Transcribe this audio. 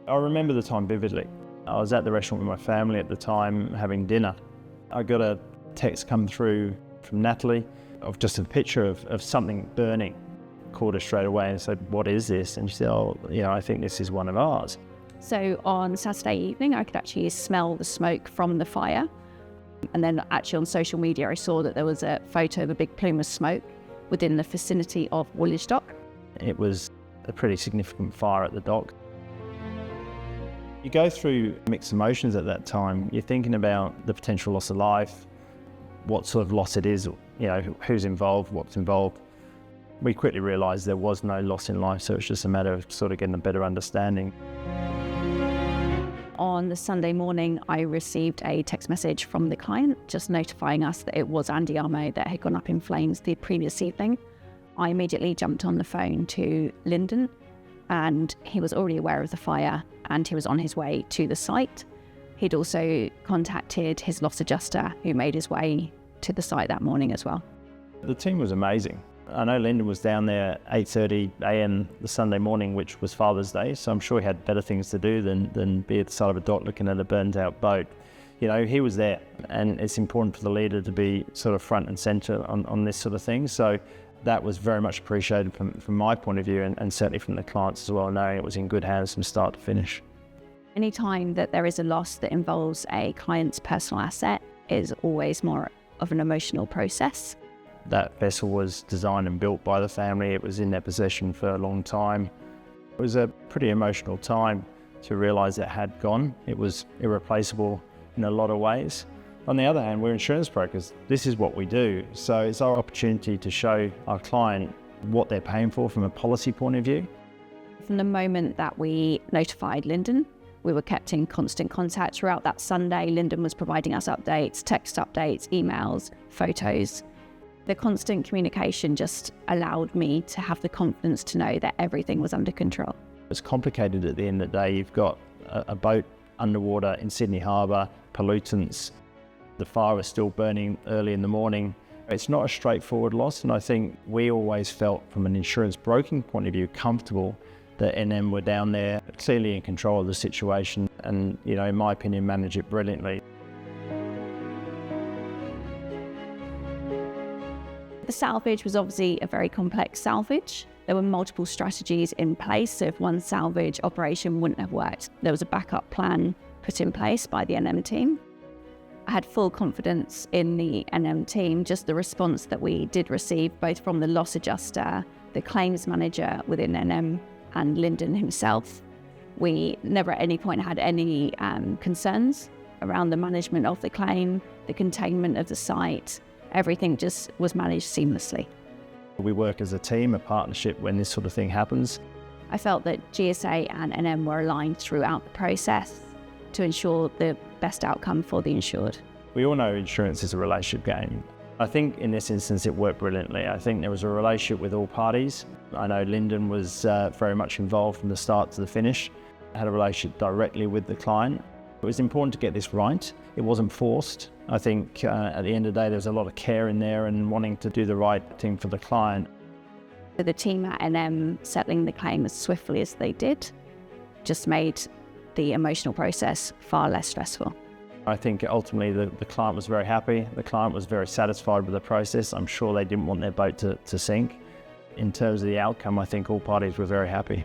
I remember the time vividly. I was at the restaurant with my family at the time having dinner. I got a text come through from Natalie of just a picture of something burning. Called her straight away and said, "What is this?" And she said, "Oh, I think this is one of ours." So on Saturday evening, I could actually smell the smoke from the fire. And then actually on social media, I saw that there was a photo of a big plume of smoke within the vicinity of Woolwich Dock. It was a pretty significant fire at the dock. You go through mixed emotions at that time. You're thinking about the potential loss of life, what sort of loss it is, who's involved, what's involved. We quickly realised there was no loss in life, so it's just a matter of sort of getting a better understanding. On the Sunday morning, I received a text message from the client just notifying us that it was Andy Armo that had gone up in flames the previous evening. I immediately jumped on the phone to Lyndon, and he was already aware of the fire and he was on his way to the site. He'd also contacted his loss adjuster, who made his way to the site that morning as well. The team was amazing. I know Lyndon was down there at 8:30 a.m. the Sunday morning, which was Father's Day, so I'm sure he had better things to do than be at the side of a dock looking at a burnt out boat. He was there, and it's important for the leader to be sort of front and centre on this sort of thing. So that was very much appreciated from my point of view, and certainly from the clients as well, knowing it was in good hands from start to finish. Any time that there is a loss that involves a client's personal asset is always more of an emotional process. That vessel was designed and built by the family. It was in their possession for a long time. It was a pretty emotional time to realise it had gone. It was irreplaceable in a lot of ways. On the other hand, we're insurance brokers. This is what we do. So it's our opportunity to show our client what they're paying for from a policy point of view. From the moment that we notified Lyndon, we were kept in constant contact throughout that Sunday. Lyndon was providing us updates, text updates, emails, photos. The constant communication just allowed me to have the confidence to know that everything was under control. It's complicated at the end of the day. You've got a boat underwater in Sydney Harbour, pollutants. The fire was still burning early in the morning. It's not a straightforward loss, and I think we always felt from an insurance broking point of view comfortable that NM were down there clearly in control of the situation and, in my opinion, managed it brilliantly. The salvage was obviously a very complex salvage. There were multiple strategies in place, so if one salvage operation wouldn't have worked, there was a backup plan put in place by the NM team. I had full confidence in the NM team, just the response that we did receive, both from the loss adjuster, the claims manager within NM, and Lyndon himself. We never at any point had any concerns around the management of the claim, the containment of the site. Everything just was managed seamlessly. We work as a team, a partnership when this sort of thing happens. I felt that GSA and NM were aligned throughout the process to ensure the best outcome for the insured. We all know insurance is a relationship game. I think in this instance it worked brilliantly. I think there was a relationship with all parties. I know Lyndon was very much involved from the start to the finish. I had a relationship directly with the client. It was important to get this right. It wasn't forced. I think at the end of the day there was a lot of care in there and wanting to do the right thing for the client. The team at NM settling the claim as swiftly as they did just made the emotional process far less stressful. I think ultimately the client was very happy. The client was very satisfied with the process. I'm sure they didn't want their boat to sink. In terms of the outcome, I think all parties were very happy.